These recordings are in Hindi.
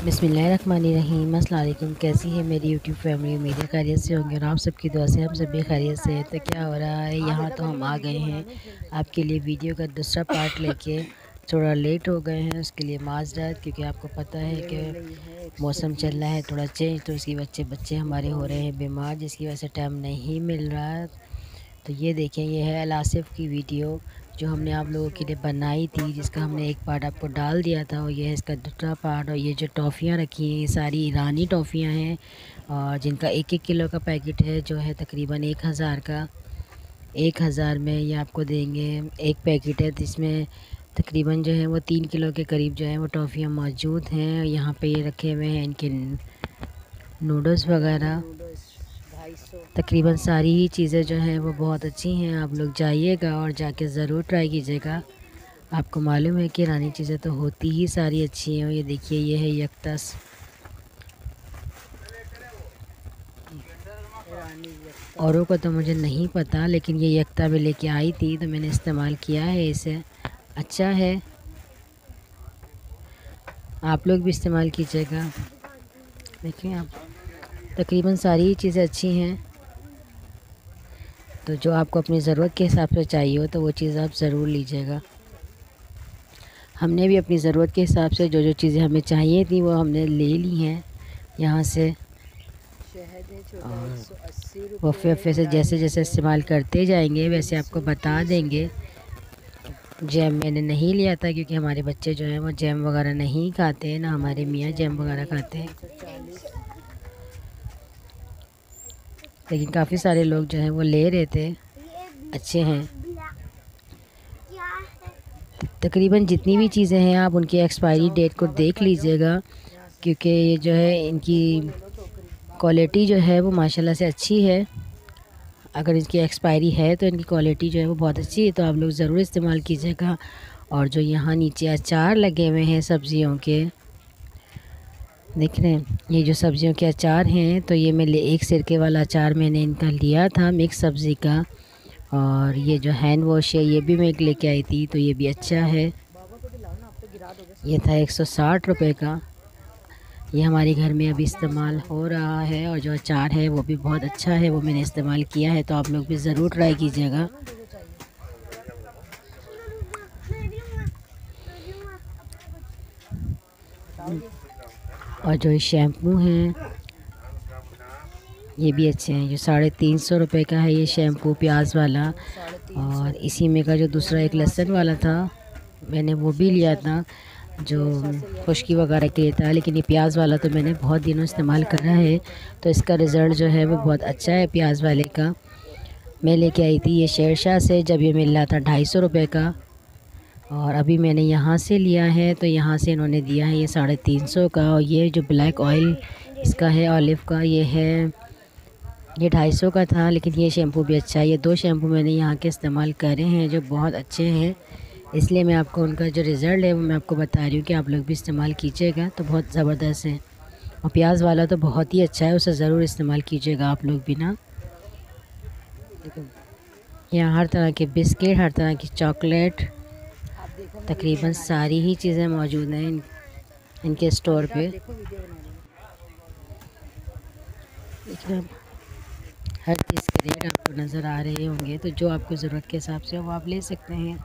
बिस्मिल्लाहिर्रहमानिर्रहीम। अस्सलाम वालेकुम। कैसी है मेरी यूट्यूब फैमिली? मेरे खैरियत से होंगे और आप सबकी दुआ से हम सब भी खैरियत से हैं। तो क्या हो रहा है यहाँ, तो हम आ गए हैं आपके लिए वीडियो का दूसरा पार्ट लेके। थोड़ा लेट हो गए हैं, उसके लिए माज़रत, क्योंकि आपको पता है कि मौसम चल रहा है थोड़ा चेंज, तो उसकी बच्चे हमारे हो रहे हैं बीमार, जिसकी वजह से टाइम नहीं मिल रहा है। तो ये देखें, ये है अल आसिफ़ की वीडियो जो हमने आप लोगों के लिए बनाई थी, जिसका हमने एक पार्ट आपको डाल दिया था, और ये है इसका दूसरा पार्ट। और ये जो टॉफ़ियाँ रखी हैं, ये सारी ईरानी टॉफ़ियाँ हैं, और जिनका 1-1 किलो का पैकेट है, जो है तकरीबन 1000 का। 1000 में ये आपको देंगे। एक पैकेट है जिसमें तकरीबन जो है वो 3 किलो के करीब जो है वो टॉफ़ियाँ मौजूद हैं। यहाँ पे ये रखे हुए हैं इनके नूडल्स वगैरह। तकरीबन सारी ही चीज़ें जो हैं वो बहुत अच्छी हैं। आप लोग जाइएगा और जाके ज़रूर ट्राई कीजिएगा। आपको मालूम है कि ईरानी चीज़ें तो होती ही सारी अच्छी हैं। ये देखिए, ये है यक्तस। औरों का तो मुझे नहीं पता, लेकिन ये यक्ता में लेके आई थी तो मैंने इस्तेमाल किया है इसे। अच्छा है, आप लोग भी इस्तेमाल कीजिएगा। देखिए आप, तकरीबन सारी ही चीज़ें अच्छी हैं। तो जो आपको अपनी ज़रूरत के हिसाब से चाहिए हो तो वो चीज़ आप ज़रूर लीजिएगा। हमने भी अपनी ज़रूरत के हिसाब से जो जो चीज़ें हमें चाहिए थी वो हमने ले ली हैं यहाँ से। और वफ़े वफ़े से जैसे जैसे इस्तेमाल करते जाएंगे वैसे आपको बता देंगे। जैम मैंने नहीं लिया था, क्योंकि हमारे बच्चे जो हैं वो जैम वगैरह नहीं खाते हैं, ना हमारे मियाँ जैम वगैरह खाते हैं। लेकिन काफ़ी सारे लोग जो हैं वो ले रहे थे, अच्छे हैं। तकरीबन जितनी भी चीज़ें हैं आप उनकी एक्सपायरी डेट को देख लीजिएगा, क्योंकि ये जो है इनकी क्वालिटी जो है वो माशाल्लाह से अच्छी है। अगर इसकी एक्सपायरी है तो इनकी क्वालिटी जो है वो बहुत अच्छी है, तो आप लोग ज़रूर इस्तेमाल कीजिएगा। और जो यहाँ नीचे अचार लगे हुए हैं सब्ज़ियों के, देख रहे हैं, ये जो सब्ज़ियों के अचार हैं, तो ये मैं एक सिरके वाला अचार मैंने इनका लिया था, मिक्स सब्ज़ी का। और ये जो हैंड वॉश है ये भी मैं एक लेके आई थी, तो ये भी अच्छा है। ये था 160 रुपये का। ये हमारे घर में अभी इस्तेमाल हो रहा है। और जो अचार है वो भी बहुत अच्छा है, वो मैंने इस्तेमाल किया है, तो आप लोग भी ज़रूर ट्राई कीजिएगा। और जो शैम्पू हैं ये भी अच्छे हैं। जो 350 रुपये का है ये शैम्पू, प्याज वाला। और इसी में का जो दूसरा एक लहसुन वाला था, मैंने वो भी लिया था, जो खुश्की वगैरह के लिए था। लेकिन ये प्याज वाला तो मैंने बहुत दिनों इस्तेमाल करा है, तो इसका रिज़ल्ट जो है वो बहुत अच्छा है प्याज वाले का। मैं लेके आई थी ये शेरशाह से, जब ये मिल रहा था 250 रुपये का। और अभी मैंने यहाँ से लिया है, तो यहाँ से इन्होंने दिया है ये 350 का। और ये जो ब्लैक ऑयल इसका है ऑलिव का, ये 250 का था। लेकिन ये शैम्पू भी अच्छा है। ये 2 शैम्पू मैंने यहाँ के इस्तेमाल करे हैं जो बहुत अच्छे हैं, इसलिए मैं आपको उनका जो रिज़ल्ट है वो मैं आपको बता रही हूँ कि आप लोग भी इस्तेमाल कीजिएगा, तो बहुत ज़बरदस्त है। और प्याज वाला तो बहुत ही अच्छा है, उसे ज़रूर इस्तेमाल कीजिएगा आप लोग भी ना। यहाँ हर तरह के बिस्किट, हर तरह की चॉकलेट, तकरीबन सारी ही चीज़ें मौजूद हैं इनके स्टोर पे। हर चीज़ के रेट आपको नज़र आ रहे होंगे, तो जो आपको ज़रूरत के हिसाब से वो आप ले सकते हैं।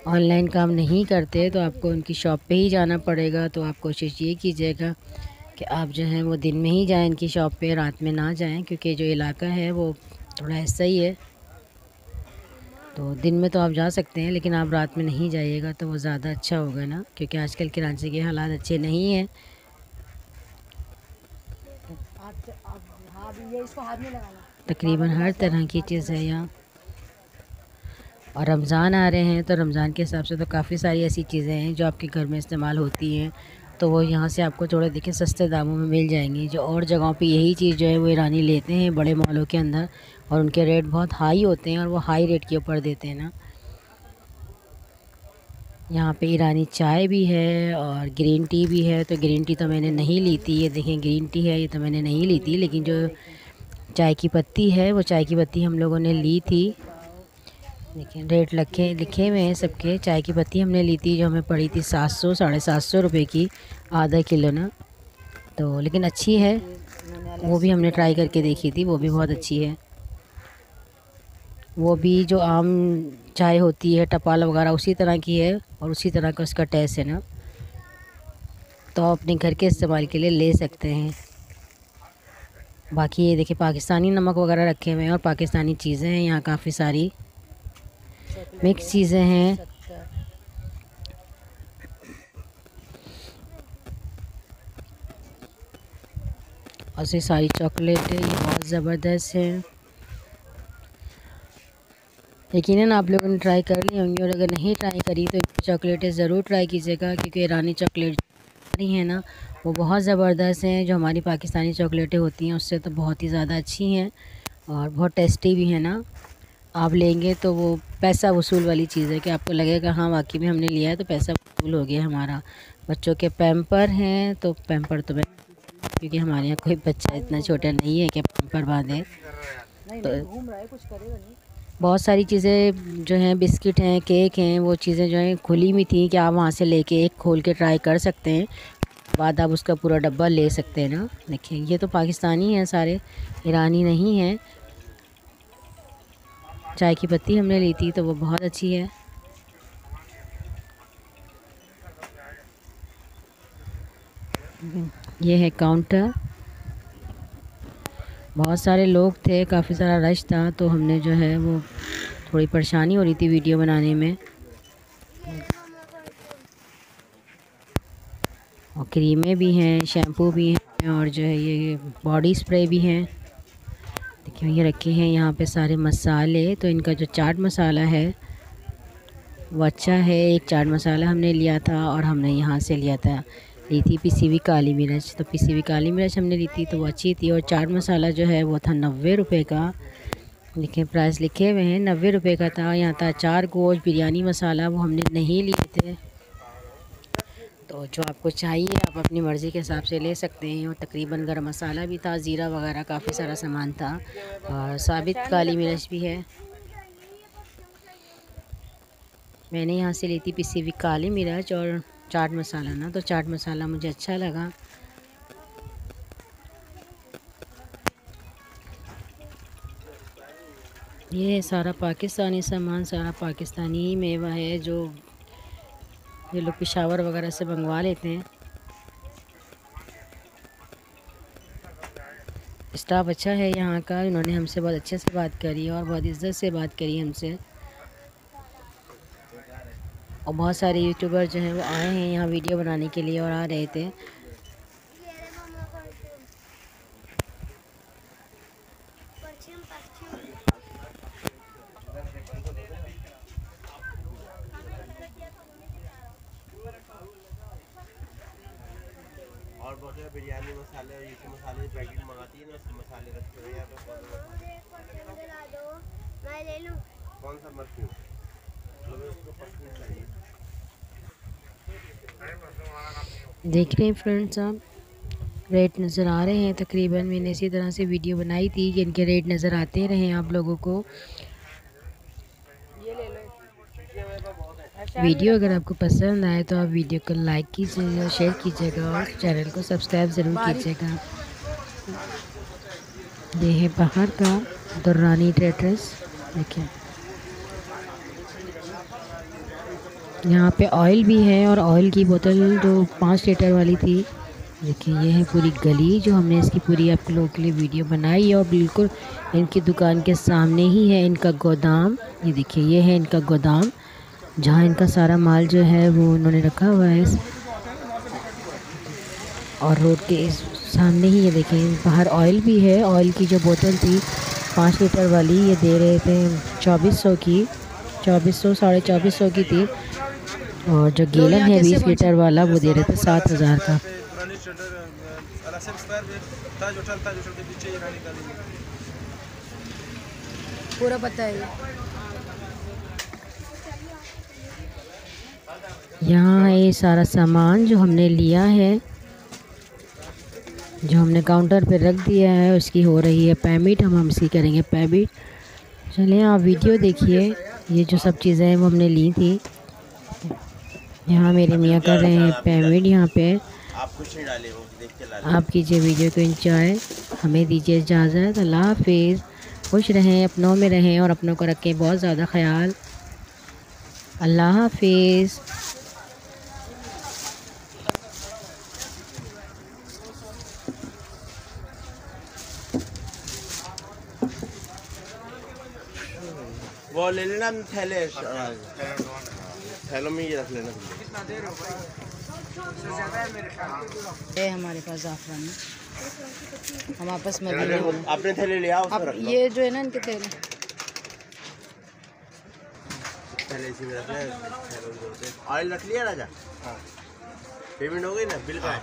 ऑनलाइन काम नहीं करते तो आपको उनकी शॉप पे ही जाना पड़ेगा। तो आप कोशिश ये कीजिएगा कि आप जो हैं वो दिन में ही जाएं इनकी शॉप पे, रात में ना जाएं, क्योंकि जो इलाका है वो थोड़ा ऐसा ही है। तो दिन में तो आप जा सकते हैं, लेकिन आप रात में नहीं जाइएगा तो वो ज़्यादा अच्छा होगा ना, क्योंकि आजकल कराची के हालात अच्छे नहीं हैं। तकरीबन हर तरह की चीज़ है यहाँ। और रमज़ान आ रहे हैं, तो रमज़ान के हिसाब से तो काफ़ी सारी ऐसी चीज़ें हैं जो आपके घर में इस्तेमाल होती हैं, तो वो यहाँ से आपको थोड़े देखिए सस्ते दामों में मिल जाएंगी। जो और जगहों पे यही चीज़ जो है वो ईरानी लेते हैं बड़े मॉलों के अंदर, और उनके रेट बहुत हाई होते हैं, और वो हाई रेट के ऊपर देते हैं ना। यहाँ पे ईरानी चाय भी है और ग्रीन टी भी है। तो ग्रीन टी तो मैंने नहीं ली थी, ये देखें ग्रीन टी है, ये तो मैंने नहीं ली थी। लेकिन जो चाय की पत्ती है, वो चाय की पत्ती हम लोगों ने ली थी। देखिए रेट लिखे हुए हैं सबके। चाय की पत्ती हमने ली थी जो हमें पड़ी थी 700 750 रुपये की, आधा किलो ना। तो लेकिन अच्छी है, वो भी हमने ट्राई करके देखी थी, वो भी बहुत अच्छी है। वो भी जो आम चाय होती है टपाल वगैरह उसी तरह की है और उसी तरह का उसका टेस्ट है ना। तो आप अपने घर के इस्तेमाल के लिए ले सकते हैं। बाकी ये देखिए पाकिस्तानी नमक वगैरह रखे हुए हैं और पाकिस्तानी चीज़ें हैं यहाँ काफ़ी सारी, मिक्स चीज़ें हैं। और ये सारी चॉकलेट है, ये बहुत ज़बरदस्त है। यकीनन आप लोगों ने ट्राई कर ली होंगी, और अगर नहीं ट्राई करी तो चॉकलेटें ज़रूर ट्राई कीजिएगा, क्योंकि ईरानी चॉकलेट हैं ना वो बहुत ज़बरदस्त हैं। जो हमारी पाकिस्तानी चॉकलेटें होती हैं उससे तो बहुत ही ज़्यादा अच्छी हैं और बहुत टेस्टी भी है ना। आप लेंगे तो वो पैसा वसूल वाली चीज़ है कि आपको लगेगा हाँ वाकई में हमने लिया है तो पैसा वसूल हो गया हमारा। बच्चों के पैम्पर हैं तो पैम्पर तो मैं, क्योंकि हमारे यहाँ कोई बच्चा इतना छोटा नहीं है कि पैम्पर बांधे। तो बहुत सारी चीज़ें जो हैं, बिस्किट हैं, केक हैं, वो चीज़ें जो हैं खुली हुई थी कि आप वहाँ से लेके एक खोल के ट्राई कर सकते हैं, बाद आप उसका पूरा डब्बा ले सकते हैं ना। देखिए ये तो पाकिस्तानी हैं सारे, ईरानी नहीं हैं। चाय की पत्ती हमने ली थी तो वो बहुत अच्छी है। ये है काउंटर, बहुत सारे लोग थे, काफ़ी सारा रश था, तो हमने जो है वो थोड़ी परेशानी हो रही थी वीडियो बनाने में। और क्रीमें भी हैं, शैम्पू भी हैं, और जो है ये बॉडी स्प्रे भी हैं। देखिए ये रखे हैं यहाँ पे सारे मसाले। तो इनका जो चाट मसाला है वो अच्छा है। एक चाट मसाला हमने लिया था और हमने यहाँ से ली थी पिसी हुई काली मिर्च। तो पिसी हुई काली मिर्च हमने ली थी तो वो अच्छी थी। और चाट मसाला जो है वो था 90 रुपये का। देखिए प्राइस लिखे हुए हैं, 90 रुपये का था। यहाँ था चार गोश्त बिरयानी मसाला, वो हमने नहीं लिए थे। तो जो आपको चाहिए आप अपनी मर्ज़ी के हिसाब से ले सकते हैं। और तकरीबन गरम मसाला भी था, ज़ीरा वगैरह काफ़ी सारा सामान था, और साबित काली मिर्च भी है। मैंने यहाँ से ली थी पिसी हुई काली मिर्च और चाट मसाला ना, तो चाट मसाला मुझे अच्छा लगा। ये सारा पाकिस्तानी सामान, सारा पाकिस्तानी ही मेवा है जो ये लोग पेशावर वगैरह से मंगवा लेते हैं। स्टाफ अच्छा है यहाँ का, इन्होंने हमसे बहुत अच्छे से बात करी और बहुत इज़्ज़त से बात करी हमसे। और बहुत सारे यूट्यूबर जो हैं वो आए हैं यहाँ वीडियो बनाने के लिए और आ रहे थे। और बहुत सारे बिरयानी मसाले और ये मसाले पैकेट मंगाती है ना, उसके मसाले रखे हुए हैं। मैं ले लूं कौन सा परफ्यूम? देख रहे हैं फ्रेंड्स आप, रेट नज़र आ रहे हैं तकरीबन। मैंने इसी तरह से वीडियो बनाई थी कि इनके रेट नज़र आते रहे आप लोगों को। वीडियो अगर आपको पसंद आए तो आप वीडियो को लाइक कीजिएगा, शेयर कीजिएगा और चैनल को सब्सक्राइब ज़रूर कीजिएगा। ये है बाहर का दुर्रानी ट्रेडर्स। देखिए यहाँ पे ऑयल भी है, और ऑयल की बोतल जो 5 लीटर वाली थी। देखिए ये है पूरी गली जो हमने इसकी पूरी आप लोगों के लिए वीडियो बनाई है। और बिल्कुल इनकी दुकान के सामने ही है इनका गोदाम। ये देखिए ये है इनका गोदाम जहाँ इनका सारा माल जो है वो उन्होंने रखा हुआ है। और रोड के इस सामने ही ये देखें बाहर ऑयल भी है। ऑयल की जो बोतल थी 5 लीटर वाली, ये दे रहे थे 2400 की, 2400 2450 की थी। और जो गैलन है 20 लीटर वाला वो दे रहे थे 7000 का। पूरा पता है। यहाँ ये सारा सामान जो हमने लिया है, जो हमने काउंटर पे रख दिया है, उसकी हो रही है पेमेंट। हम इसकी करेंगे पेमेंट। चलिए आप वीडियो देखिए, ये जो सब चीज़ें हैं वो हमने ली थी। यहाँ मेरे मियाँ कर रहे हैं पेमेंट यहाँ पे। आप कुछ नहीं डाले, वो देख के ला। आप कीजिए वीडियो को एंजॉय, हमें दीजिए इजाज़त। अल्लाह हाफिज़। खुश रहें, अपनों में रहें और अपनों को रखें बहुत ज़्यादा ख्याल। अल्लाह हाफिज़। वो ले लेना थैले, थैलों में ये रख लेना। है हमारे पास ज़ाफ़रान, हम आपस में भी अपने थैले ले आओ, अब ये जो है ना इनके तेल थैले इसी में रख ले। ऑयल रख लिया राजा? पेमेंट हो गई ना, बिल का?